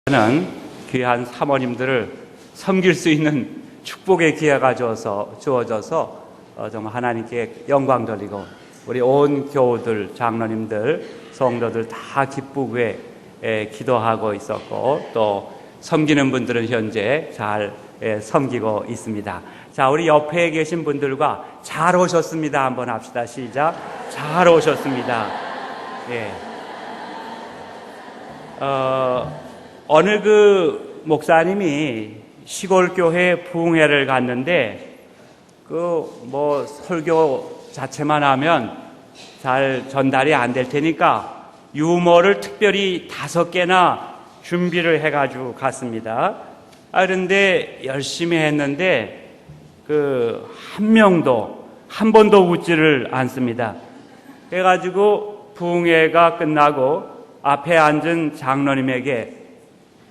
는 귀한 사모님들을 섬길 수 있는 축복의 기회가 주어져서 정말 하나님께 영광 돌리고 우리 온 교우들, 장로님들, 성도들 다 기쁘게 기도하고 있었고 또 섬기는 분들은 현재 잘 섬기고 있습니다. 자, 우리 옆에 계신 분들과 잘 오셨습니다 한번 합시다. 시작. 잘 오셨습니다. 예. 어느 그 목사님이 시골 교회 부흥회를 갔는데 설교 자체만 하면 잘 전달이 안 될 테니까 유머를 특별히 5개나 준비를 해가지고 갔습니다. 그런데 열심히 했는데 한 번도 웃지를 않습니다. 그래가지고 부흥회가 끝나고 앞에 앉은 장로님에게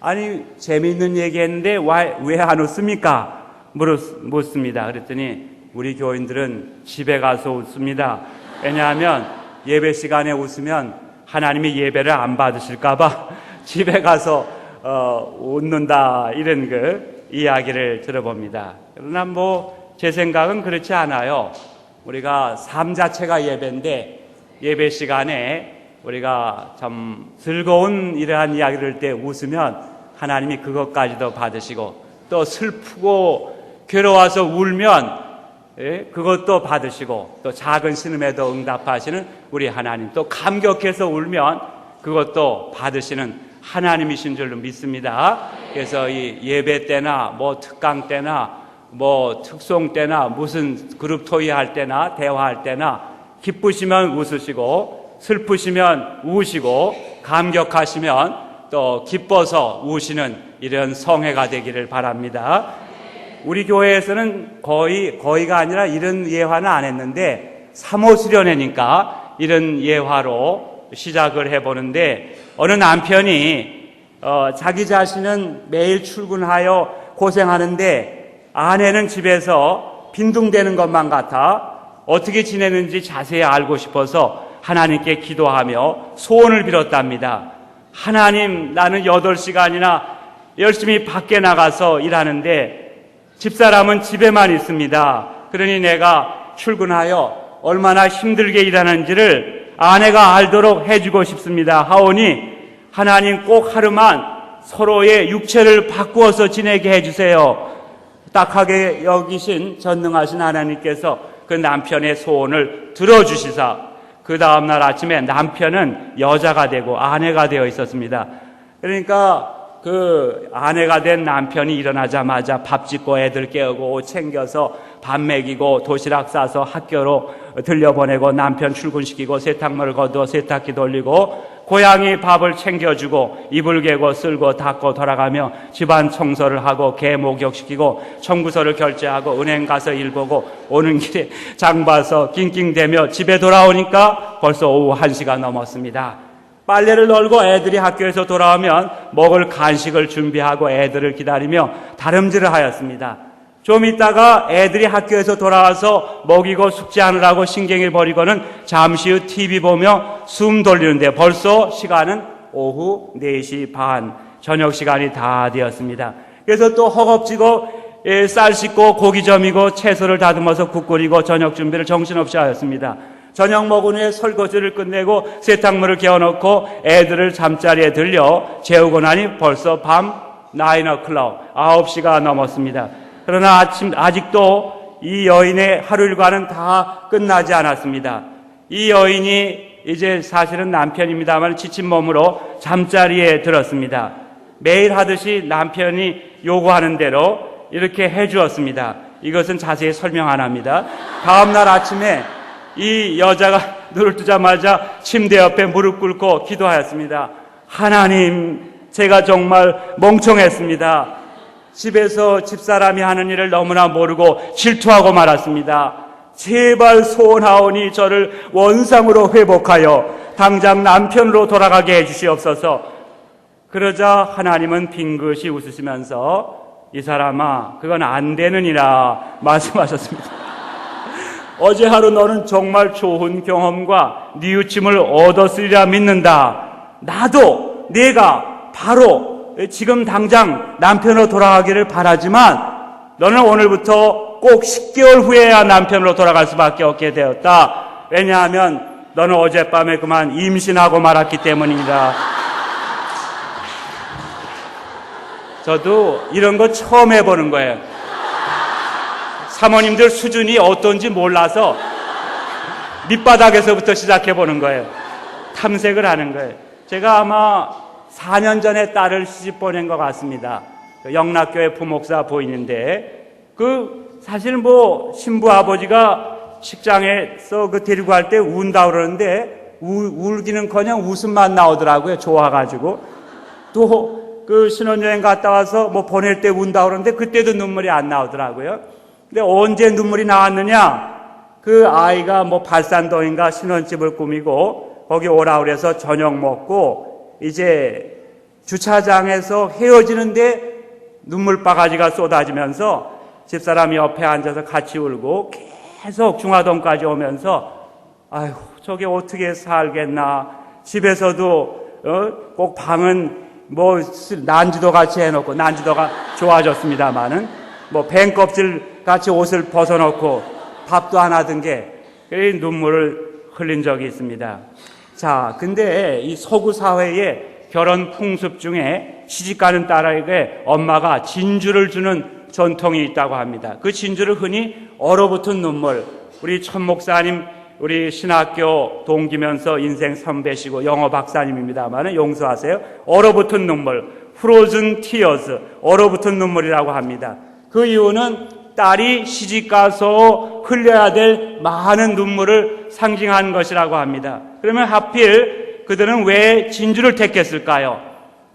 아니 재미있는 얘기했는데 왜 안 웃습니까? 묻습니다. 그랬더니 우리 교인들은 집에 가서 웃습니다. 왜냐하면 예배 시간에 웃으면 하나님이 예배를 안 받으실까봐 집에 가서 웃는다 이런 이야기를 들어봅니다. 그러나 제 생각은 그렇지 않아요. 우리가 삶 자체가 예배인데 예배 시간에 우리가 참 즐거운 이러한 이야기를 할 때 웃으면 하나님이 그것까지도 받으시고 또 슬프고 괴로워서 울면 그것도 받으시고 또 작은 신음에도 응답하시는 우리 하나님, 또 감격해서 울면 그것도 받으시는 하나님이신 줄로 믿습니다. 그래서 이 예배 때나 특강 때나 특송 때나 무슨 그룹 토의할 때나 대화할 때나 기쁘시면 웃으시고 슬프시면 우시고 감격하시면 또 기뻐서 우시는 이런 성회가 되기를 바랍니다. 우리 교회에서는 거의가 아니라 이런 예화는 안 했는데 3호 수련회니까 이런 예화로 시작을 해보는데 어느 남편이 자기 자신은 매일 출근하여 고생하는데 아내는 집에서 빈둥대는 것만 같아 어떻게 지내는지 자세히 알고 싶어서 하나님께 기도하며 소원을 빌었답니다. 하나님, 나는 8시간이나 열심히 밖에 나가서 일하는데 집사람은 집에만 있습니다. 그러니 내가 출근하여 얼마나 힘들게 일하는지를 아내가 알도록 해주고 싶습니다. 하오니 하나님 꼭 하루만 서로의 육체를 바꾸어서 지내게 해주세요. 딱하게 여기신 전능하신 하나님께서 그 남편의 소원을 들어주시사 그 다음날 아침에 남편은 여자가 되고 아내가 되어 있었습니다. 그러니까 그 아내가 된 남편이 일어나자마자 밥 짓고 애들 깨우고 옷 챙겨서 밥 먹이고 도시락 싸서 학교로 들려보내고 남편 출근시키고 세탁물을 거두어 세탁기 돌리고 고양이 밥을 챙겨주고 이불 개고 쓸고 닦고 돌아가며 집안 청소를 하고 개 목욕시키고 청구서를 결제하고 은행 가서 일 보고 오는 길에 장 봐서 낑낑대며 집에 돌아오니까 벌써 오후 1시가 넘었습니다. 빨래를 널고 애들이 학교에서 돌아오면 먹을 간식을 준비하고 애들을 기다리며 다름질을 하였습니다. 좀 있다가 애들이 학교에서 돌아와서 먹이고 숙제하느라고 신경을 버리고는 잠시 후 TV 보며 숨 돌리는데 벌써 시간은 오후 4시 반, 저녁 시간이 다 되었습니다. 그래서 또 허겁지겁 쌀 씻고 고기 점이고 채소를 다듬어서 국 끓이고 저녁 준비를 정신없이 하였습니다. 저녁 먹은 후에 설거지를 끝내고 세탁물을 개어놓고 애들을 잠자리에 들려 재우고 나니 벌써 밤 9시가 넘었습니다. 그러나 아직도 이 여인의 하루 일과는 다 끝나지 않았습니다. 이 여인이 이제 사실은 남편입니다만 지친 몸으로 잠자리에 들었습니다. 매일 하듯이 남편이 요구하는 대로 이렇게 해주었습니다. 이것은 자세히 설명 안 합니다. 다음날 아침에 이 여자가 눈을 뜨자마자 침대 옆에 무릎 꿇고 기도하였습니다. 하나님, 제가 정말 멍청했습니다. 집에서 집사람이 하는 일을 너무나 모르고 질투하고 말았습니다. 제발 소원하오니 저를 원상으로 회복하여 당장 남편으로 돌아가게 해주시옵소서. 그러자 하나님은 빙긋이 웃으시면서 이 사람아, 그건 안 되느니라 말씀하셨습니다. 어제 하루 너는 정말 좋은 경험과 뉘우침을 얻었으리라 믿는다. 나도 내가 바로 지금 당장 남편으로 돌아가기를 바라지만 너는 오늘부터 꼭 10개월 후에야 남편으로 돌아갈 수밖에 없게 되었다. 왜냐하면 너는 어젯밤에 그만 임신하고 말았기 때문이다. 저도 이런 거 처음 해보는 거예요. 사모님들 수준이 어떤지 몰라서 밑바닥에서부터 시작해보는 거예요. 탐색을 하는 거예요. 제가 아마 4년 전에 딸을 시집 보낸 것 같습니다. 영락교회 부목사 부인인데, 사실 신부 아버지가 식장에서 데리고 갈 때 운다 그러는데, 울기는커녕 웃음만 나오더라고요. 좋아가지고. 또, 신혼여행 갔다 와서 보낼 때 운다 그러는데, 그때도 눈물이 안 나오더라고요. 근데 언제 눈물이 나왔느냐? 아이가 발산동인가 신혼집을 꾸미고, 거기 오라 그래서 저녁 먹고, 이제 주차장에서 헤어지는데 눈물바가지가 쏟아지면서 집사람이 옆에 앉아서 같이 울고 계속 중화동까지 오면서 아휴 저게 어떻게 살겠나, 집에서도 꼭 방은 난지도 같이 해놓고, 난지도가 좋아졌습니다마는 뱀껍질 같이 옷을 벗어놓고 밥도 안 하던 게 눈물을 흘린 적이 있습니다. 자, 근데 이 서구 사회의 결혼 풍습 중에 시집가는 딸에게 엄마가 진주를 주는 전통이 있다고 합니다. 그 진주를 흔히 얼어붙은 눈물, 우리 천 목사님, 우리 신학교 동기면서 인생 선배시고 영어 박사님입니다만 용서하세요. 얼어붙은 눈물, frozen tears, 얼어붙은 눈물이라고 합니다. 그 이유는 딸이 시집가서 흘려야 될 많은 눈물을 상징하는 것이라고 합니다. 그러면 하필 그들은 왜 진주를 택했을까요?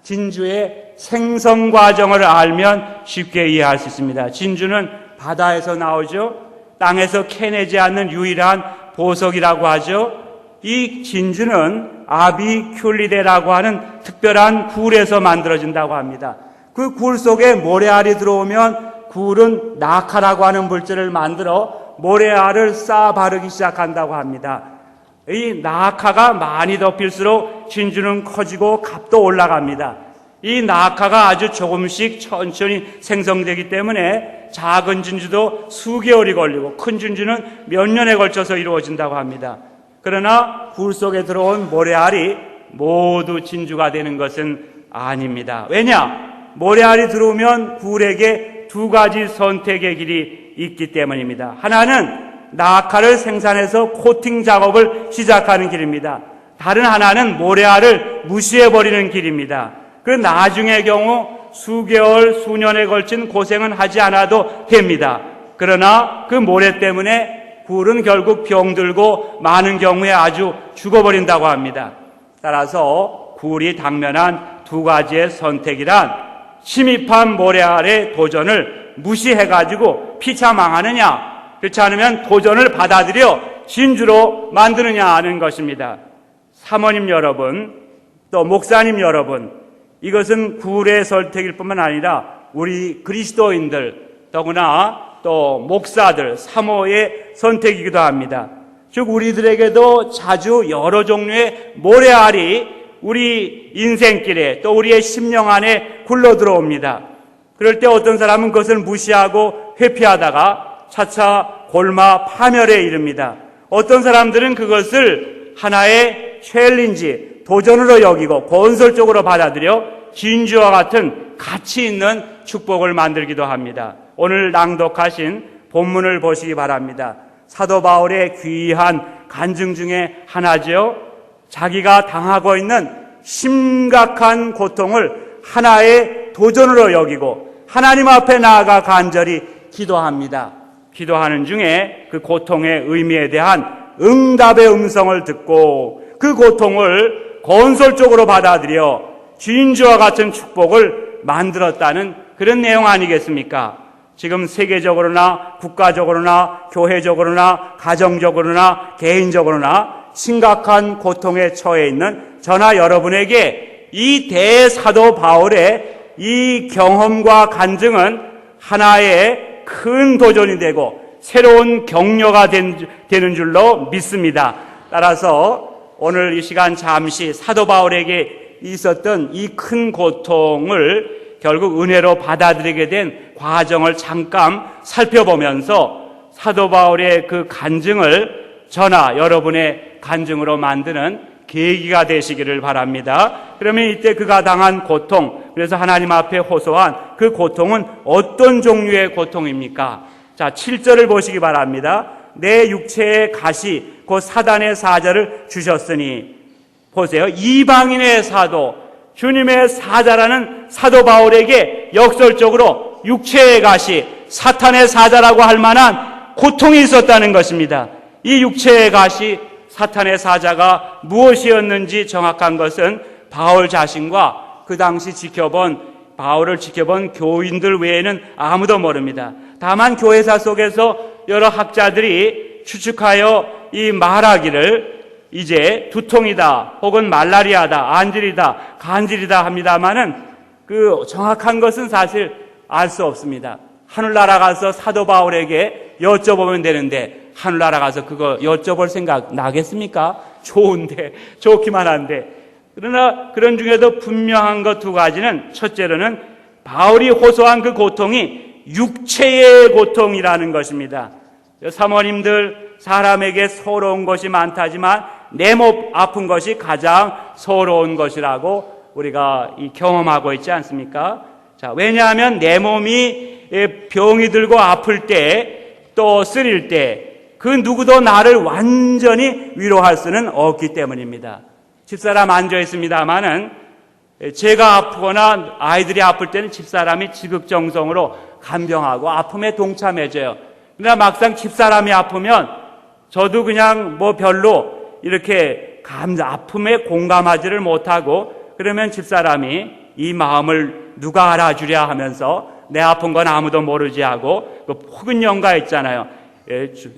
진주의 생성 과정을 알면 쉽게 이해할 수 있습니다. 진주는 바다에서 나오죠. 땅에서 캐내지 않는 유일한 보석이라고 하죠. 이 진주는 아비큘리데라고 하는 특별한 굴에서 만들어진다고 합니다. 그 굴 속에 모래알이 들어오면 굴은 나카라고 하는 물질을 만들어 모래알을 쌓아 바르기 시작한다고 합니다. 이 나카가 많이 덮일수록 진주는 커지고 값도 올라갑니다. 이 나카가 아주 조금씩 천천히 생성되기 때문에 작은 진주도 수개월이 걸리고 큰 진주는 몇 년에 걸쳐서 이루어진다고 합니다. 그러나 굴 속에 들어온 모래알이 모두 진주가 되는 것은 아닙니다. 왜냐? 모래알이 들어오면 굴에게 두 가지 선택의 길이 있기 때문입니다. 하나는 나카를 생산해서 코팅 작업을 시작하는 길입니다. 다른 하나는 모래알을 무시해버리는 길입니다. 그 나중의 경우 수개월, 수년에 걸친 고생은 하지 않아도 됩니다. 그러나 그 모래 때문에 굴은 결국 병들고 많은 경우에 아주 죽어버린다고 합니다. 따라서 굴이 당면한 두 가지의 선택이란 침입한 모래알의 도전을 무시해가지고 피차 망하느냐, 그렇지 않으면 도전을 받아들여 진주로 만드느냐 하는 것입니다. 사모님 여러분, 또 목사님 여러분, 이것은 굴의 선택일 뿐만 아니라 우리 그리스도인들, 더구나 또 목사들, 사모의 선택이기도 합니다. 즉 우리들에게도 자주 여러 종류의 모래알이 우리 인생길에 또 우리의 심령 안에 굴러 들어옵니다. 그럴 때 어떤 사람은 그것을 무시하고 회피하다가 차차 골마 파멸에 이릅니다. 어떤 사람들은 그것을 하나의 챌린지, 도전으로 여기고 건설적으로 받아들여 진주와 같은 가치 있는 축복을 만들기도 합니다. 오늘 낭독하신 본문을 보시기 바랍니다. 사도 바울의 귀한 간증 중에 하나죠. 자기가 당하고 있는 심각한 고통을 하나의 도전으로 여기고 하나님 앞에 나아가 간절히 기도합니다. 기도하는 중에 그 고통의 의미에 대한 응답의 음성을 듣고 그 고통을 건설적으로 받아들여 진주와 같은 축복을 만들었다는 그런 내용 아니겠습니까? 지금 세계적으로나 국가적으로나 교회적으로나 가정적으로나 개인적으로나 심각한 고통에 처해 있는 저나 여러분에게 이 대사도 바울의 이 경험과 간증은 하나의 큰 도전이 되고 새로운 격려가 되는 줄로 믿습니다. 따라서 오늘 이 시간 잠시 사도 바울에게 있었던 이 큰 고통을 결국 은혜로 받아들이게 된 과정을 잠깐 살펴보면서 사도 바울의 그 간증을 저나 여러분의 간증으로 만드는 계기가 되시기를 바랍니다. 그러면 이때 그가 당한 고통, 그래서 하나님 앞에 호소한 그 고통은 어떤 종류의 고통입니까? 자, 7절을 보시기 바랍니다. 내 육체의 가시 곧 사단의 사자를 주셨으니, 보세요. 이방인의 사도, 주님의 사자라는 사도 바울에게 역설적으로 육체의 가시, 사탄의 사자라고 할 만한 고통이 있었다는 것입니다. 이 육체의 가시, 사탄의 사자가 무엇이었는지 정확한 것은 바울 자신과 그 당시 바울을 지켜본 교인들 외에는 아무도 모릅니다. 다만 교회사 속에서 여러 학자들이 추측하여 이 말하기를 이제 두통이다, 혹은 말라리아다, 안질이다, 간질이다 합니다마는 그 정확한 것은 사실 알 수 없습니다. 하늘나라 가서 사도 바울에게 여쭤보면 되는데 하늘나라 가서 그거 여쭤볼 생각 나겠습니까? 좋은데, 좋기만 한데. 그러나 그런 중에도 분명한 것 두 가지는, 첫째로는 바울이 호소한 그 고통이 육체의 고통이라는 것입니다. 사모님들, 사람에게 서러운 것이 많다지만 내 몸 아픈 것이 가장 서러운 것이라고 우리가 경험하고 있지 않습니까? 자, 왜냐하면 내 몸이 병이 들고 아플 때, 또 쓰릴 때 그 누구도 나를 완전히 위로할 수는 없기 때문입니다. 집사람 앉아 있습니다마는 제가 아프거나 아이들이 아플 때는 집사람이 지극정성으로 간병하고 아픔에 동참해줘요. 그러나 막상 집사람이 아프면 저도 그냥 별로 이렇게 아픔에 공감하지를 못하고, 그러면 집사람이 이 마음을 누가 알아주랴 하면서 내 아픈 건 아무도 모르지 하고, 그 포근영가 있잖아요.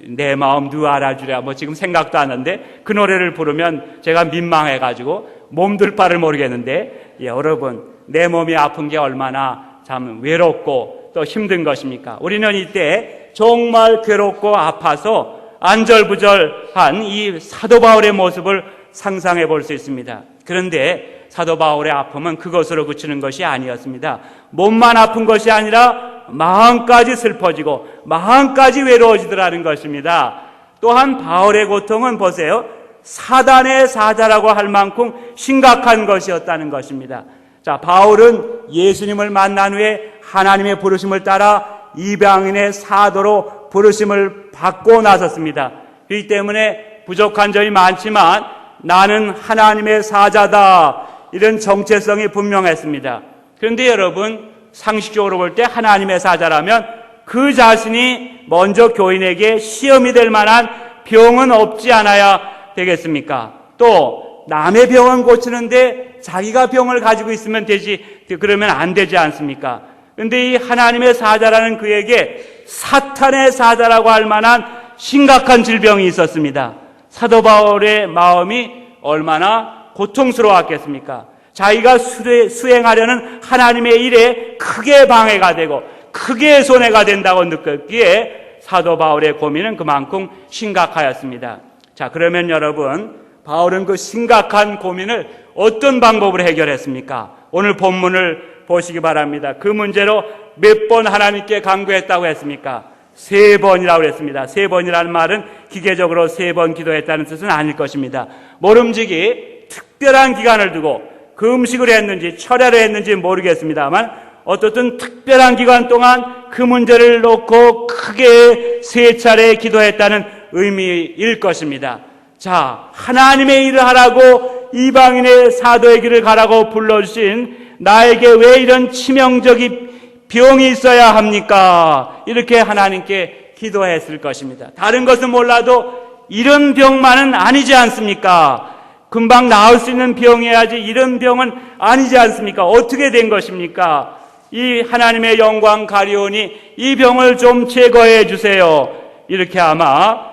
내 마음 누가 알아주랴, 지금 생각도 안 나는데 그 노래를 부르면 제가 민망해가지고 몸둘 바를 모르겠는데, 여러분, 내 몸이 아픈 게 얼마나 참 외롭고 또 힘든 것입니까? 우리는 이때 정말 괴롭고 아파서 안절부절한 이 사도 바울의 모습을 상상해 볼 수 있습니다. 그런데 사도 바울의 아픔은 그것으로 그치는 것이 아니었습니다. 몸만 아픈 것이 아니라 마음까지 슬퍼지고 마음까지 외로워지더라는 것입니다. 또한 바울의 고통은 보세요, 사단의 사자라고 할 만큼 심각한 것이었다는 것입니다. 자, 바울은 예수님을 만난 후에 하나님의 부르심을 따라 이방인의 사도로 부르심을 받고 나섰습니다. 그렇기 때문에 부족한 점이 많지만 나는 하나님의 사자다, 이런 정체성이 분명했습니다. 그런데 여러분, 상식적으로 볼 때 하나님의 사자라면 그 자신이 먼저 교인에게 시험이 될 만한 병은 없지 않아야 되겠습니까? 또 남의 병은 고치는데 자기가 병을 가지고 있으면 되지, 그러면 안 되지 않습니까? 그런데 이 하나님의 사자라는 그에게 사탄의 사자라고 할 만한 심각한 질병이 있었습니다. 사도 바울의 마음이 얼마나 고통스러웠겠습니까? 자기가 수행하려는 하나님의 일에 크게 방해가 되고 크게 손해가 된다고 느꼈기에 사도 바울의 고민은 그만큼 심각하였습니다. 자, 그러면 여러분, 바울은 그 심각한 고민을 어떤 방법으로 해결했습니까? 오늘 본문을 보시기 바랍니다. 그 문제로 몇 번 하나님께 간구했다고 했습니까? 3번이라고 했습니다. 3번이라는 말은 기계적으로 3번 기도했다는 뜻은 아닐 것입니다. 모름지기 특별한 기간을 두고 금식을 했는지 철야를 했는지 모르겠습니다만 어떻든 특별한 기간 동안 그 문제를 놓고 크게 3차례 기도했다는 의미일 것입니다. 자, 하나님의 일을 하라고 이방인의 사도의 길을 가라고 불러주신 나에게 왜 이런 치명적인 병이 있어야 합니까? 이렇게 하나님께 기도했을 것입니다. 다른 것은 몰라도 이런 병만은 아니지 않습니까? 금방 나을 수 있는 병이어야지 이런 병은 아니지 않습니까? 어떻게 된 것입니까? 이 하나님의 영광 가리오니 이 병을 좀 제거해 주세요. 이렇게 아마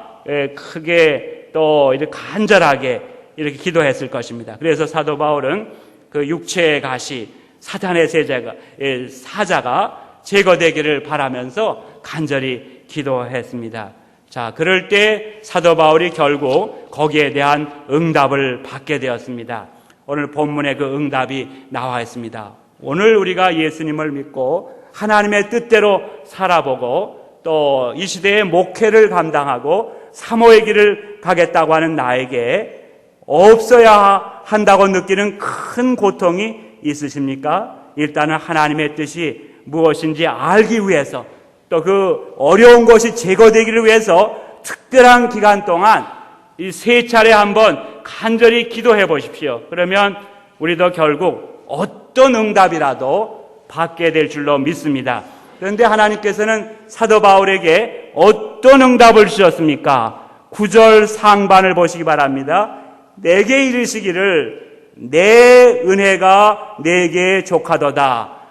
크게 또 이렇게 간절하게 이렇게 기도했을 것입니다. 그래서 사도 바울은 그 육체의 가시, 사탄의 사자가 제거되기를 바라면서 간절히 기도했습니다. 자, 그럴 때 사도 바울이 결국 거기에 대한 응답을 받게 되었습니다. 오늘 본문에 그 응답이 나와 있습니다. 오늘 우리가 예수님을 믿고 하나님의 뜻대로 살아보고 또 이 시대의 목회를 감당하고 사모의 길을 가겠다고 하는 나에게 없어야 한다고 느끼는 큰 고통이 있으십니까? 일단은 하나님의 뜻이 무엇인지 알기 위해서 또 그 어려운 것이 제거되기를 위해서 특별한 기간 동안 이 3차례 한번 간절히 기도해 보십시오. 그러면 우리도 결국 어떤 응답이라도 받게 될 줄로 믿습니다. 그런데 하나님께서는 사도 바울에게 어떤 응답을 주셨습니까? 9절 상반을 보시기 바랍니다. 내게 이르시기를 내 은혜가 내게 족하도다.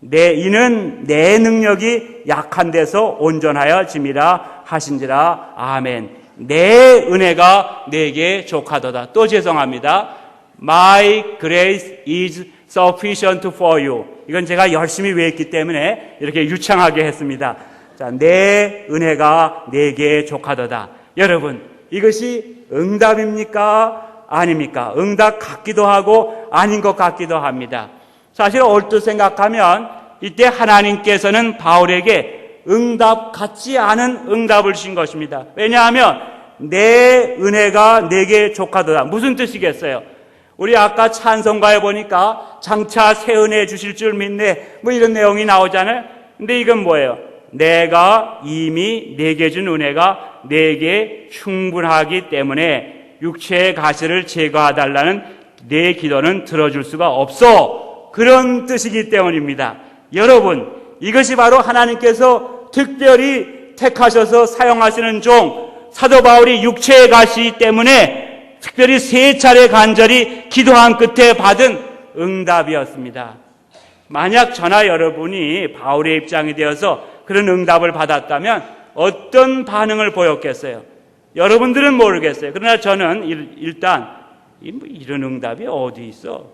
이는 내 능력이 약한 데서 온전하여 짐이라 하신지라. 아멘. 내 은혜가 내게 족하도다. 또 죄송합니다. My grace is sufficient for you. 이건 제가 열심히 외웠기 때문에 이렇게 유창하게 했습니다. 자, 내 은혜가 내게 족하도다. 여러분, 이것이 응답입니까? 아닙니까? 응답 같기도 하고 아닌 것 같기도 합니다. 사실 얼뜻 생각하면 이때 하나님께서는 바울에게 응답 같지 않은 응답을 주신 것입니다. 왜냐하면 내 은혜가 내게 족하도다. 무슨 뜻이겠어요? 우리 아까 찬송가에 보니까 장차 새 은혜 주실 줄 믿네, 뭐 이런 내용이 나오잖아요. 근데 이건 뭐예요? 내가 이미 내게 준 은혜가 내게 충분하기 때문에 육체의 가시를 제거해달라는 내 기도는 들어줄 수가 없어. 그런 뜻이기 때문입니다. 여러분, 이것이 바로 하나님께서 특별히 택하셔서 사용하시는 종 사도 바울이 육체의 가시 때문에 특별히 3차례 간절히 기도한 끝에 받은 응답이었습니다. 만약 저나 여러분이 바울의 입장이 되어서 그런 응답을 받았다면 어떤 반응을 보였겠어요? 여러분들은 모르겠어요. 그러나 저는 일단 이런 응답이 어디 있어?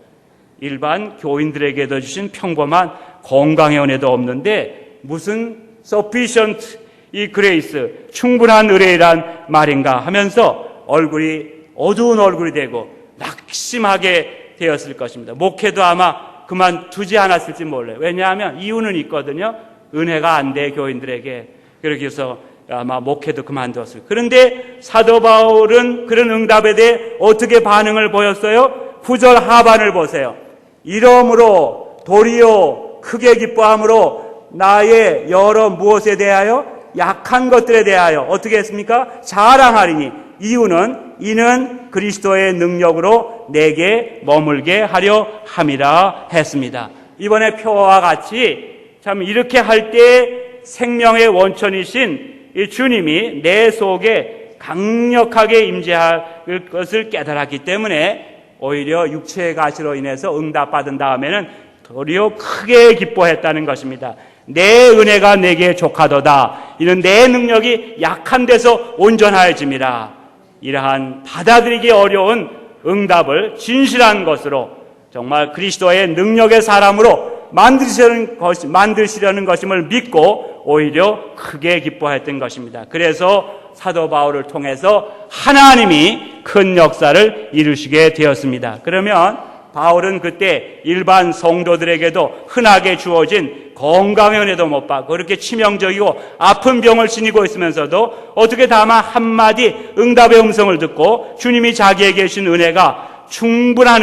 일반 교인들에게도 주신 평범한 건강의 은혜도 없는데 무슨 sufficient 이 그레이스, 충분한 은혜란 말인가 하면서 얼굴이 어두운 얼굴이 되고 낙심하게 되었을 것입니다. 목회도 아마 그만두지 않았을지 몰라요. 왜냐하면 이유는 있거든요. 은혜가 안 돼, 교인들에게. 그렇게 해서 아마 목회도 그만두었어요. 그런데 사도 바울은 그런 응답에 대해 어떻게 반응을 보였어요? 9절 하반을 보세요. 이러므로 도리어 크게 기뻐함으로 나의 여러 무엇에 대하여? 약한 것들에 대하여 어떻게 했습니까? 자랑하리니 이는 그리스도의 능력으로 내게 머물게 하려 함이라 했습니다. 이번에 표와 같이 참 이렇게 할 때 생명의 원천이신 이 주님이 내 속에 강력하게 임재할 것을 깨달았기 때문에 오히려 육체의 가시로 인해서 응답받은 다음에는 도리어 크게 기뻐했다는 것입니다. 내 은혜가 내게 족하도다. 이는 내 능력이 약한 데서 온전하여짐이라. 이러한 받아들이기 어려운 응답을 진실한 것으로 정말 그리스도의 능력의 사람으로 만드시려는 것임을 믿고 오히려 크게 기뻐했던 것입니다. 그래서 사도 바울을 통해서 하나님이 큰 역사를 이루시게 되었습니다. 그러면 바울은 그때 일반 성도들에게도 흔하게 주어진 건강의 은혜도 못 받고 그렇게 치명적이고 아픈 병을 지니고 있으면서도 어떻게 다만 한마디 응답의 음성을 듣고 주님이 자기에게 주신 은혜가 충분한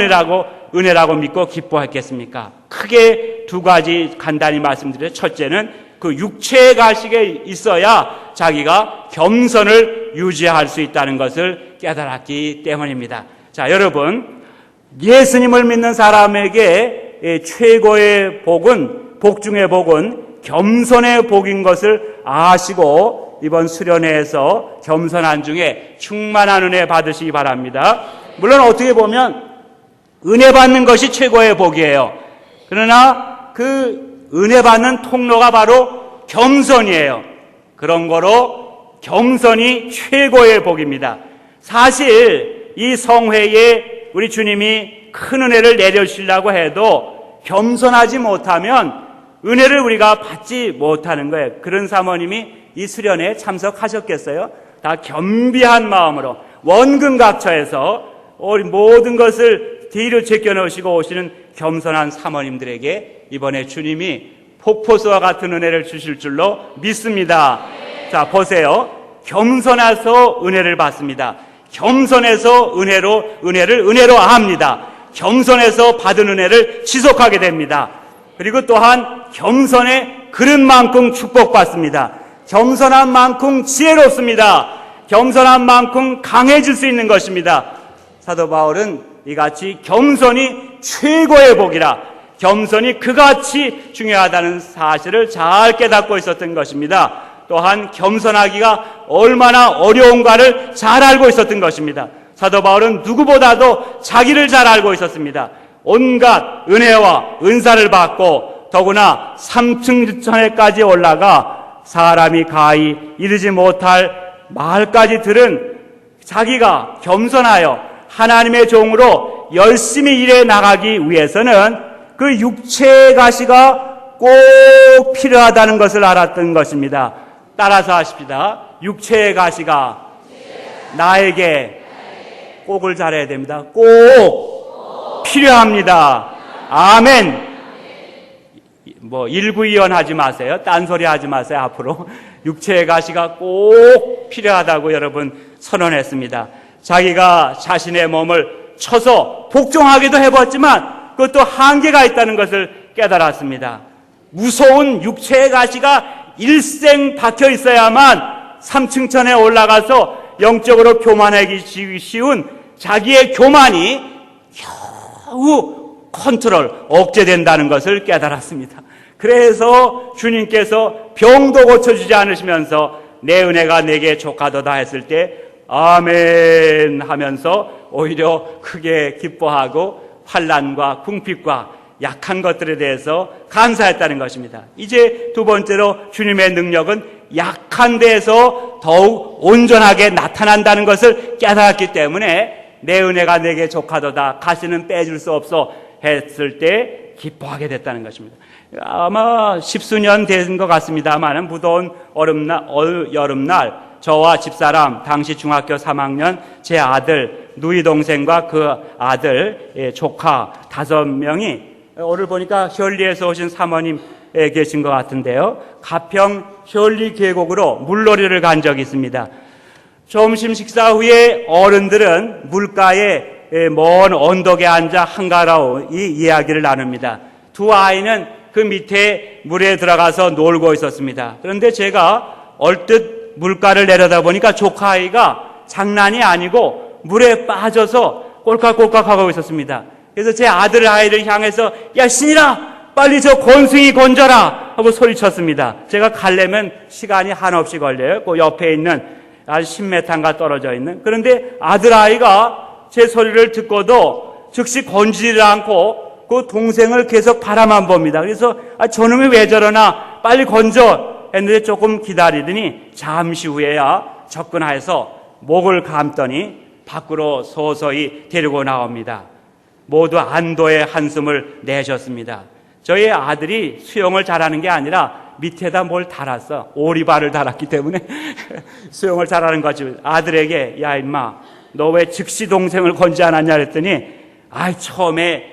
은혜라고 믿고 기뻐했겠습니까? 크게 2가지 간단히 말씀드려요. 첫째는 그 육체의 가식에 있어야 자기가 겸손을 유지할 수 있다는 것을 깨달았기 때문입니다. 자, 여러분, 예수님을 믿는 사람에게 최고의 복 중의 복은 겸손의 복인 것을 아시고 이번 수련회에서 겸손한 중에 충만한 은혜 받으시기 바랍니다. 물론 어떻게 보면 은혜 받는 것이 최고의 복이에요. 그러나 그 은혜 받는 통로가 바로 겸손이에요. 그런 거로 겸손이 최고의 복입니다. 사실 이 성회에 우리 주님이 큰 은혜를 내려주시려고 해도 겸손하지 못하면 은혜를 우리가 받지 못하는 거예요. 그런 사모님이 이 수련회에 참석하셨겠어요? 다 겸비한 마음으로 원근각처에서 모든 것을 뒤로 제껴놓으시고 오시는 겸손한 사모님들에게 이번에 주님이 폭포수와 같은 은혜를 주실 줄로 믿습니다. 자, 보세요. 겸손해서 은혜를 받습니다. 겸손해서 은혜를 압니다. 겸손해서 받은 은혜를 지속하게 됩니다. 그리고 또한 겸손의 그릇만큼 축복받습니다. 겸손한 만큼 지혜롭습니다. 겸손한 만큼 강해질 수 있는 것입니다. 사도 바울은 이같이 겸손이 최고의 복이라, 겸손이 그같이 중요하다는 사실을 잘 깨닫고 있었던 것입니다. 또한 겸손하기가 얼마나 어려운가를 잘 알고 있었던 것입니다. 사도 바울은 누구보다도 자기를 잘 알고 있었습니다. 온갖 은혜와 은사를 받고 더구나 3층 천에까지 올라가 사람이 가히 이르지 못할 마을까지 들은 자기가 겸손하여 하나님의 종으로 열심히 일해 나가기 위해서는 그 육체의 가시가 꼭 필요하다는 것을 알았던 것입니다. 따라서 하십시다. 육체의 가시가 나에게 꼭을 잘해야 됩니다. 꼭 필요합니다. 아멘. 일구이연 하지 마세요. 딴소리 하지 마세요. 앞으로 육체의 가시가 꼭 필요하다고 여러분 선언했습니다. 자기가 자신의 몸을 쳐서 복종하기도 해봤지만 그것도 한계가 있다는 것을 깨달았습니다. 무서운 육체의 가시가 일생 박혀 있어야만 3층 천에 올라가서 영적으로 교만하기 쉬운 자기의 교만이 겨우 억제된다는 것을 깨달았습니다. 그래서 주님께서 병도 고쳐주지 않으시면서 내 은혜가 내게 족하도다 했을 때 아멘 하면서 오히려 크게 기뻐하고 환난과 궁핍과 약한 것들에 대해서 감사했다는 것입니다. 이제 두 번째로 주님의 능력은 약한 데에서 더욱 온전하게 나타난다는 것을 깨달았기 때문에 내 은혜가 내게 족하도다, 가시는 빼줄 수 없어 했을 때 기뻐하게 됐다는 것입니다. 아마 10수년 된 것 같습니다만 무더운 여름날 저와 집사람, 당시 중학교 3학년 제 아들, 누이 동생과 그 아들, 조카 5명이 오늘 보니까 현리에서 오신 사모님 계신 것 같은데요. 가평 현리 계곡으로 물놀이를 간 적이 있습니다. 점심 식사 후에 어른들은 물가에 먼 언덕에 앉아 한가라오 이 이야기를 나눕니다. 두 아이는 그 밑에 물에 들어가서 놀고 있었습니다. 그런데 제가 얼뜻 물가를 내려다보니까 조카 아이가 장난이 아니고 물에 빠져서 꼴깍꼴깍 하고 있었습니다. 그래서 제 아들 아이를 향해서 야 신이라 빨리 저 권숭이 건져라 하고 소리쳤습니다. 제가 가려면 시간이 한없이 걸려요. 그 옆에 있는 아주 10m인가 떨어져 있는. 그런데 아들 아이가 제 소리를 듣고도 즉시 건지지를 않고 그 동생을 계속 바라만 봅니다. 그래서 저놈이 왜 저러나 빨리 건져 했는데 조금 기다리더니 잠시 후에야 접근해서 목을 감더니 밖으로 서서히 데리고 나옵니다. 모두 안도의 한숨을 내셨습니다. 저희 아들이 수영을 잘하는 게 아니라 밑에다 뭘 달았어. 오리발을 달았기 때문에 수영을 잘하는 거지. 아들에게 야 임마 너 왜 즉시 동생을 건지 않았냐 그랬더니 처음에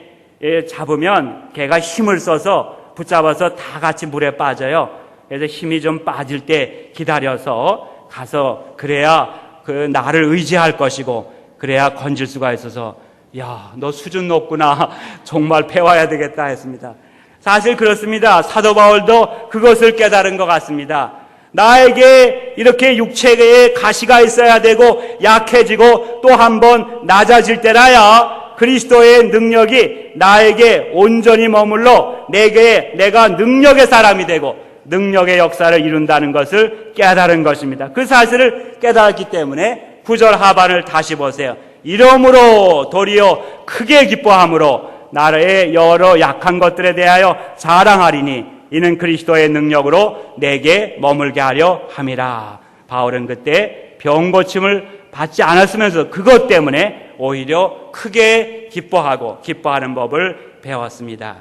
잡으면 걔가 힘을 써서 붙잡아서 다 같이 물에 빠져요. 그래서 힘이 좀 빠질 때 기다려서 가서 그래야 그 나를 의지할 것이고 그래야 건질 수가 있어서 야, 너 수준 높구나. 정말 배워야 되겠다 했습니다. 사실 그렇습니다. 사도 바울도 그것을 깨달은 것 같습니다. 나에게 이렇게 육체에 가시가 있어야 되고 약해지고 또 한 번 낮아질 때라야 그리스도의 능력이 나에게 온전히 머물러 내가 능력의 사람이 되고 능력의 역사를 이룬다는 것을 깨달은 것입니다. 그 사실을 깨달았기 때문에 9절 하반을 다시 보세요. 이러므로 도리어 크게 기뻐함으로 나의 여러 약한 것들에 대하여 자랑하리니 이는 그리스도의 능력으로 내게 머물게 하려 함이라. 바울은 그때 병고침을 받지 않았으면서 그것 때문에 오히려 크게 기뻐하는 법을 배웠습니다.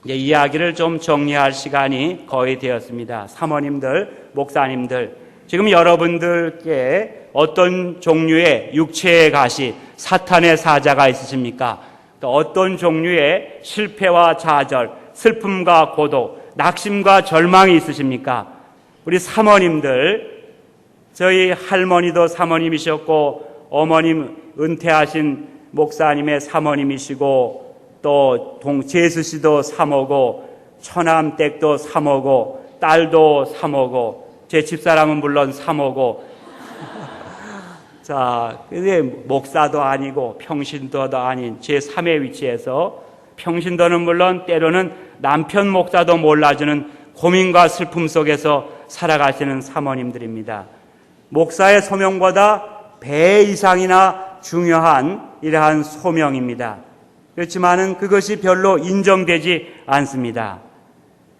이제 이야기를 좀 정리할 시간이 거의 되었습니다. 사모님들, 목사님들, 지금 여러분들께 어떤 종류의 육체의 가시, 사탄의 사자가 있으십니까? 또 어떤 종류의 실패와 좌절, 슬픔과 고독, 낙심과 절망이 있으십니까? 우리 사모님들, 저희 할머니도 사모님이셨고 어머님 은퇴하신 목사님의 사모님이시고 또 제수 씨도 사모고 처남댁도 사모고 딸도 사모고 제 집사람은 물론 사모고 자, 근데 목사도 아니고 평신도도 아닌 제3의 위치에서 평신도는 물론 때로는 남편 목사도 몰라주는 고민과 슬픔 속에서 살아가시는 사모님들입니다. 목사의 소명보다 배 이상이나 중요한 이러한 소명입니다. 그렇지만은 그것이 별로 인정되지 않습니다.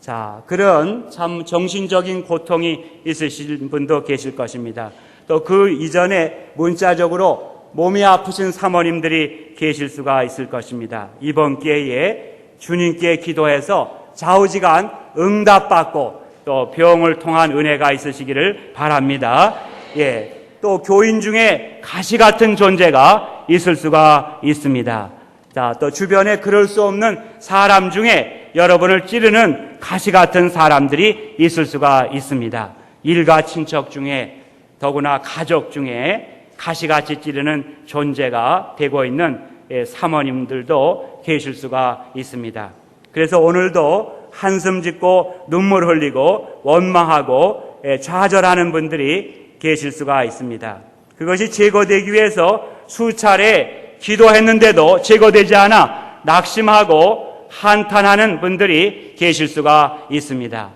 자, 그런 참 정신적인 고통이 있으신 분도 계실 것입니다. 또 그 이전에 문자적으로 몸이 아프신 사모님들이 계실 수가 있을 것입니다. 이번 기회에 주님께 기도해서 좌우지간 응답받고 또 병을 통한 은혜가 있으시기를 바랍니다. 예. 또 교인 중에 가시 같은 존재가 있을 수가 있습니다. 자, 또 주변에 그럴 수 없는 사람 중에 여러분을 찌르는 가시 같은 사람들이 있을 수가 있습니다. 일가 친척 중에 더구나 가족 중에 가시같이 찌르는 존재가 되고 있는 사모님들도 계실 수가 있습니다. 그래서 오늘도 한숨 짓고 눈물 흘리고 원망하고 좌절하는 분들이 계실 수가 있습니다. 그것이 제거되기 위해서 수차례 기도했는데도 제거되지 않아 낙심하고 한탄하는 분들이 계실 수가 있습니다.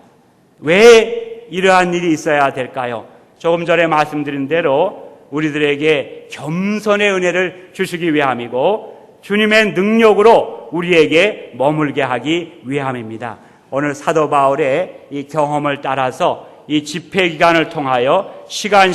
왜 이러한 일이 있어야 될까요? 조금 전에 말씀드린 대로 우리들에게 겸손의 은혜를 주시기 위함이고 주님의 능력으로 우리에게 머물게 하기 위함입니다. 오늘 사도 바울의 이 경험을 따라서 이 집회 기간을 통하여 시간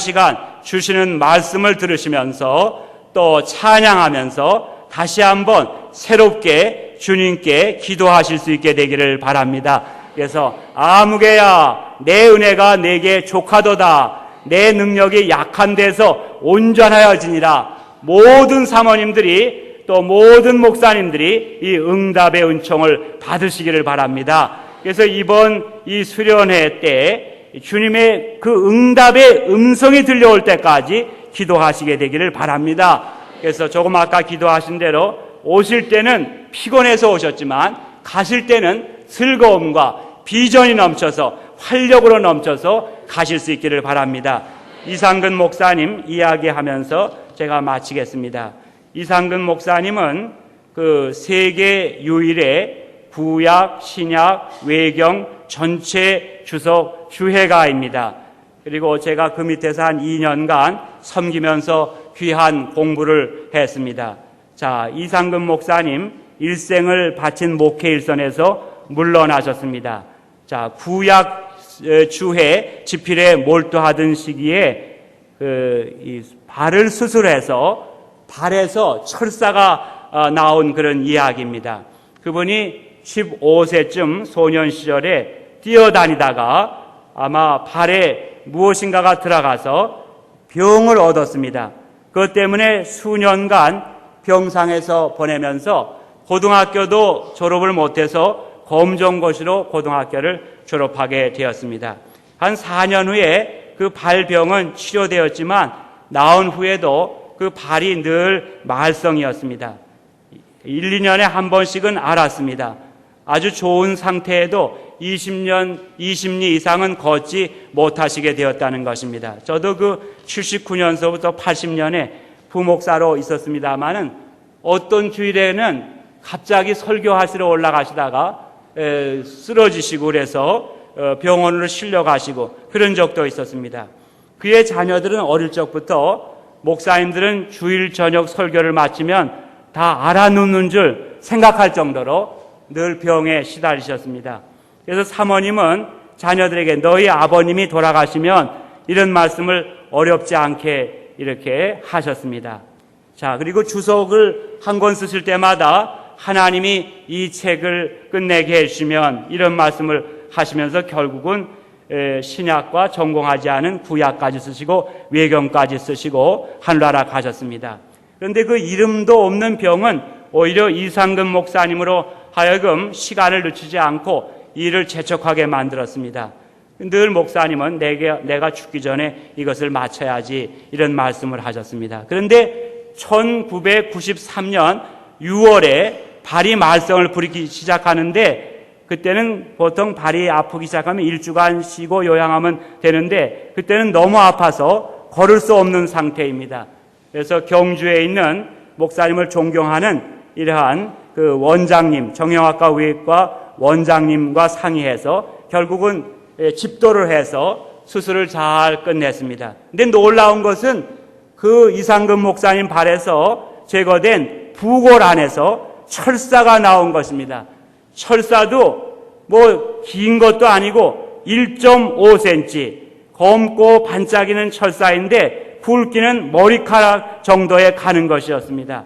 주시는 말씀을 들으시면서 또 찬양하면서 다시 한번 새롭게 주님께 기도하실 수 있게 되기를 바랍니다. 그래서 아무개야 내 은혜가 내게 족하도다. 내 능력이 약한 데서 온전하여지니라. 모든 사모님들이 또 모든 목사님들이 이 응답의 은총을 받으시기를 바랍니다. 그래서 이번 이 수련회 때 주님의 그 응답의 음성이 들려올 때까지 기도하시게 되기를 바랍니다. 그래서 조금 아까 기도하신 대로 오실 때는 피곤해서 오셨지만 가실 때는 즐거움과 비전이 넘쳐서 활력으로 넘쳐서 가실 수 있기를 바랍니다. 이상근 목사님 이야기하면서 제가 마치겠습니다. 이상근 목사님은 그 세계 유일의 구약, 신약, 외경 전체 주석 주회가입니다. 그리고 제가 그 밑에서 한 2년간 섬기면서 귀한 공부를 했습니다. 자, 이상근 목사님 일생을 바친 목회 일선에서 물러나셨습니다. 자, 구약 주회 집필에 몰두하던 시기에 발을 수술해서 발에서 철사가 나온 그런 이야기입니다. 그분이 15세쯤 소년 시절에 뛰어다니다가 아마 발에 무엇인가가 들어가서 병을 얻었습니다. 그것 때문에 수년간 병상에서 보내면서 고등학교도 졸업을 못해서 검정고시로 고등학교를 졸업하게 되었습니다. 한 4년 후에 그 발병은 치료되었지만 나온 후에도 그 발이 늘 말썽이었습니다. 1, 2년에 한 번씩은 앓았습니다. 아주 좋은 상태에도 20리 이상은 걷지 못하시게 되었다는 것입니다. 저도 그 79년서부터 80년에 부목사로 있었습니다마는 어떤 주일에는 갑자기 설교하시러 올라가시다가 쓰러지시고 그래서 병원으로 실려가시고 그런 적도 있었습니다. 그의 자녀들은 어릴 적부터 목사님들은 주일 저녁 설교를 마치면 다 알아놓는 줄 생각할 정도로 늘 병에 시달리셨습니다. 그래서 사모님은 자녀들에게 너희 아버님이 돌아가시면 이런 말씀을 어렵지 않게 이렇게 하셨습니다. 자, 그리고 주석을 한 권 쓰실 때마다 하나님이 이 책을 끝내게 해주시면 이런 말씀을 하시면서 결국은 신약과 전공하지 않은 구약까지 쓰시고 외경까지 쓰시고 하늘나라 가셨습니다. 그런데 그 이름도 없는 병은 오히려 이상근 목사님으로 하여금 시간을 늦추지 않고 일을 재촉하게 만들었습니다. 늘 목사님은 내가 죽기 전에 이것을 마쳐야지 이런 말씀을 하셨습니다. 그런데 1993년 6월에 발이 말썽을 부리기 시작하는데 그때는 보통 발이 아프기 시작하면 1주간 쉬고 요양하면 되는데 그때는 너무 아파서 걸을 수 없는 상태입니다. 그래서 경주에 있는 목사님을 존경하는 이러한 그 원장님, 정형외과 외과 원장님과 상의해서 결국은 집도를 해서 수술을 잘 끝냈습니다. 근데 놀라운 것은 그 이상근 목사님 발에서 제거된 부골 안에서 철사가 나온 것입니다. 철사도 뭐 긴 것도 아니고 1.5cm 검고 반짝이는 철사인데 굵기는 머리카락 정도에 가는 것이었습니다.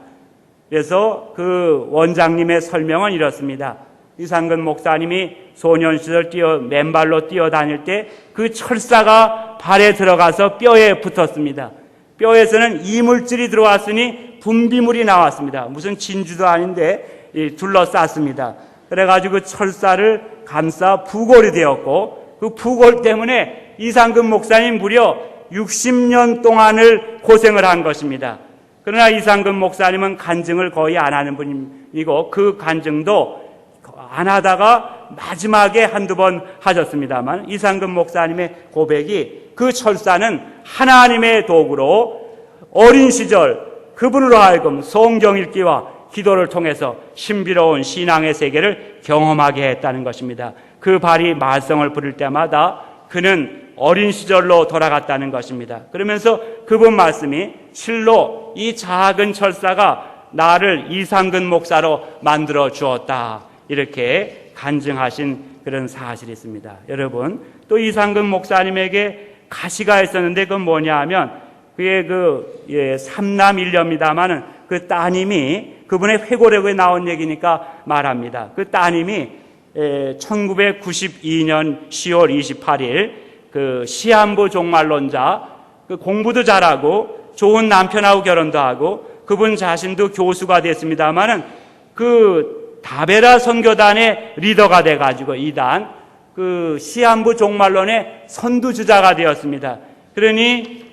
그래서 그 원장님의 설명은 이렇습니다. 이상근 목사님이 소년 시절 맨발로 뛰어다닐 때 그 철사가 발에 들어가서 뼈에 붙었습니다. 뼈에서는 이물질이 들어왔으니 분비물이 나왔습니다. 무슨 진주도 아닌데 둘러쌌습니다. 그래가지고 그 철사를 감싸 부골이 되었고 그 부골 때문에 이상근 목사님 무려 60년 동안을 고생을 한 것입니다. 그러나 이상근 목사님은 간증을 거의 안 하는 분이고 그 간증도 안 하다가 마지막에 한두 번 하셨습니다만 이상근 목사님의 고백이 그 철사는 하나님의 도구로 어린 시절 그분으로 하여금 성경 읽기와 기도를 통해서 신비로운 신앙의 세계를 경험하게 했다는 것입니다. 그 발이 말썽을 부릴 때마다 그는 어린 시절로 돌아갔다는 것입니다. 그러면서 그분 말씀이 실로 이 작은 철사가 나를 이상근 목사로 만들어 주었다. 이렇게 간증하신 그런 사실이 있습니다. 여러분, 또 이상근 목사님에게 가시가 있었는데 그건 뭐냐 하면 그의 삼남 일녀입니다만은 그 따님이 그분의 회고록에 나온 얘기니까 말합니다. 그 따님이 1992년 10월 28일 그 시한부 종말론자 그 공부도 잘하고 좋은 남편하고 결혼도 하고 그분 자신도 교수가 됐습니다만은 그 다베라 선교단의 리더가 돼가지고 이단 그 시한부 종말론의 선두주자가 되었습니다. 그러니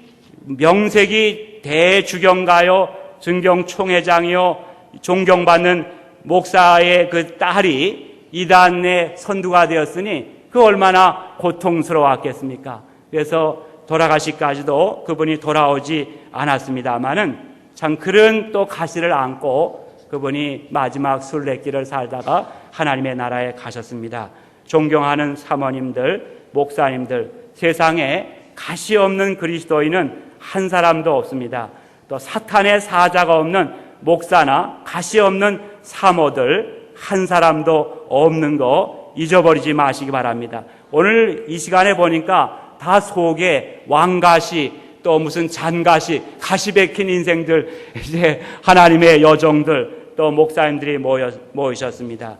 명색이 대주경가요, 증경총회장이요, 존경받는 목사의 그 딸이 이단의 선두가 되었으니 그 얼마나 고통스러웠겠습니까? 그래서 돌아가시까지도 그분이 돌아오지 않았습니다마는 참 그런 또 가시를 안고 그분이 마지막 순례길을 살다가 하나님의 나라에 가셨습니다. 존경하는 사모님들, 목사님들, 세상에 가시 없는 그리스도인은 한 사람도 없습니다. 또 사탄의 사자가 없는 목사나 가시 없는 사모들 한 사람도 없는 거 잊어버리지 마시기 바랍니다. 오늘 이 시간에 보니까 다 속에 왕가시 또 무슨 잔가시 가시 박힌 인생들 이제 하나님의 여종들 또 목사님들이 모이셨습니다.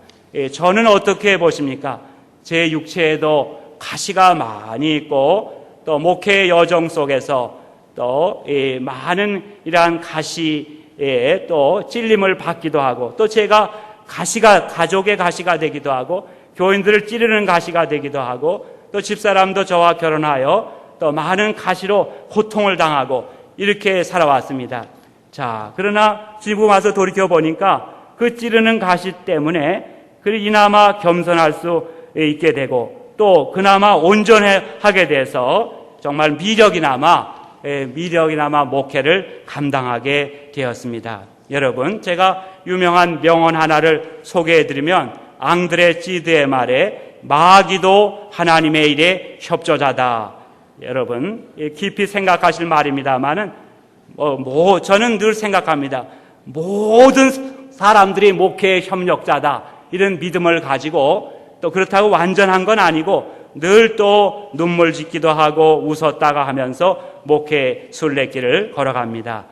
저는 어떻게 보십니까? 제 육체에도 가시가 많이 있고 또 목회 여정 속에서 또 많은 이러한 가시에 또 찔림을 받기도 하고 또 제가 가시가 가족의 가시가 되기도 하고 교인들을 찌르는 가시가 되기도 하고 또 집사람도 저와 결혼하여 또 많은 가시로 고통을 당하고 이렇게 살아왔습니다. 자, 그러나 지금 와서 돌이켜 보니까 그 찌르는 가시 때문에 이나마 겸손할 수 있게 되고 또 그나마 온전하게 돼서 정말 미력이나마 목회를 감당하게 되었습니다. 여러분, 제가 유명한 명언 하나를 소개해드리면 앙드레 찌드의 말에 마귀도 하나님의 일에 협조자다. 여러분 깊이 생각하실 말입니다만은 저는 늘 생각합니다. 모든 사람들이 목회의 협력자다. 이런 믿음을 가지고 또 그렇다고 완전한 건 아니고 늘 또 눈물 짓기도 하고 웃었다가 하면서 목회 순례길을 걸어갑니다.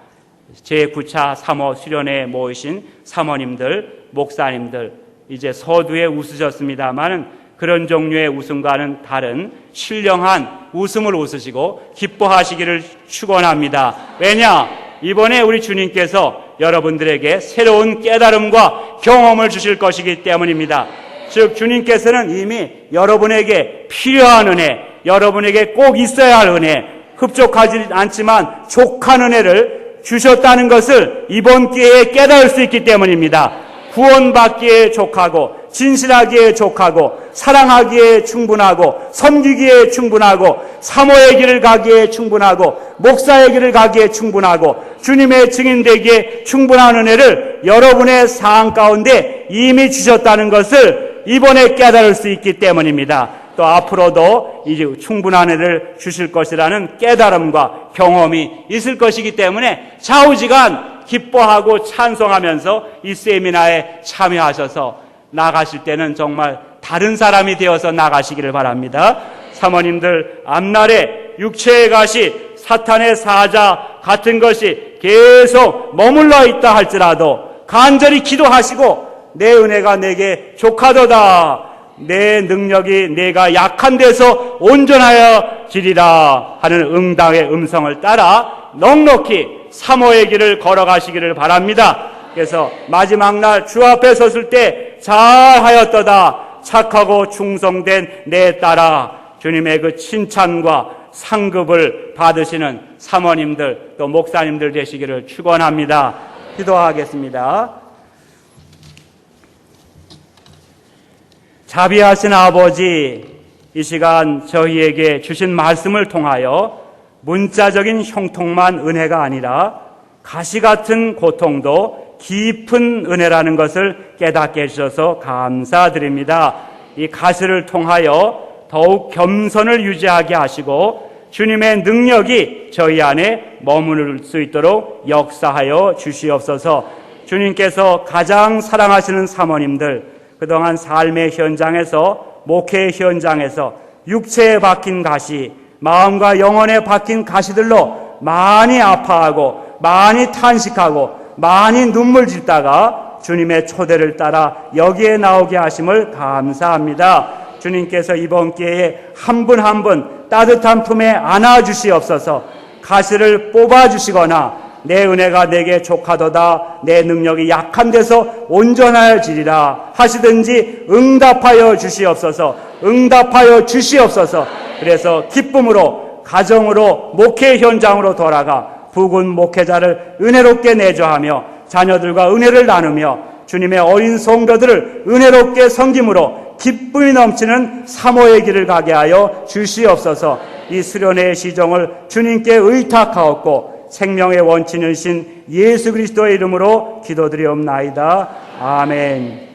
제9차 사모 수련회에 모이신 사모님들, 목사님들 이제 서두에 웃으셨습니다마는 그런 종류의 웃음과는 다른 신령한 웃음을 웃으시고 기뻐하시기를 축원합니다. 왜냐? 이번에 우리 주님께서 여러분들에게 새로운 깨달음과 경험을 주실 것이기 때문입니다. 즉 주님께서는 이미 여러분에게 필요한 은혜, 여러분에게 꼭 있어야 할 은혜, 흡족하지 않지만 족한 은혜를 주셨다는 것을 이번 기회에 깨달을 수 있기 때문입니다. 구원받기에 족하고 진실하기에 족하고 사랑하기에 충분하고 섬기기에 충분하고 사모의 길을 가기에 충분하고 목사의 길을 가기에 충분하고 주님의 증인되기에 충분한 은혜를 여러분의 삶 가운데 이미 주셨다는 것을 이번에 깨달을 수 있기 때문입니다. 또 앞으로도 이제 충분한 은혜를 주실 것이라는 깨달음과 경험이 있을 것이기 때문에 좌우지간 기뻐하고 찬송하면서 이 세미나에 참여하셔서 나가실 때는 정말 다른 사람이 되어서 나가시기를 바랍니다. 사모님들, 앞날에 육체의 가시, 사탄의 사자 같은 것이 계속 머물러 있다 할지라도 간절히 기도하시고 내 은혜가 내게 족하도다, 내 능력이 내가 약한 데서 온전하여 지리라 하는 응답의 음성을 따라 넉넉히 사모의 길을 걸어가시기를 바랍니다. 그래서 마지막 날 주 앞에 섰을 때 잘하였도다, 착하고 충성된 내 딸아, 주님의 그 칭찬과 상급을 받으시는 사모님들 또 목사님들 되시기를 축원합니다. 기도하겠습니다. 자비하신 아버지, 이 시간 저희에게 주신 말씀을 통하여 문자적인 형통만 은혜가 아니라 가시 같은 고통도 깊은 은혜라는 것을 깨닫게 해주셔서 감사드립니다. 이 가시를 통하여 더욱 겸손을 유지하게 하시고 주님의 능력이 저희 안에 머무를 수 있도록 역사하여 주시옵소서. 주님께서 가장 사랑하시는 사모님들, 그동안 삶의 현장에서, 목회의 현장에서 육체에 박힌 가시, 마음과 영혼에 박힌 가시들로 많이 아파하고 많이 탄식하고 많이 눈물 짓다가 주님의 초대를 따라 여기에 나오게 하심을 감사합니다. 주님께서 이번 기회에 한 분 한 분 따뜻한 품에 안아주시옵소서. 가시를 뽑아주시거나 내 은혜가 내게 족하도다, 내 능력이 약한 데서 온전하여지리라 하시든지 응답하여 주시옵소서. 응답하여 주시옵소서. 그래서 기쁨으로 가정으로 목회 현장으로 돌아가 부군 목회자를 은혜롭게 내조하며 자녀들과 은혜를 나누며 주님의 어린 성도들을 은혜롭게 섬김으로 기쁨이 넘치는 사모의 길을 가게 하여 주시옵소서. 이 수련회의 시정을 주님께 의탁하옵고 생명의 원천이신 예수 그리스도의 이름으로 기도드리옵나이다. 아멘.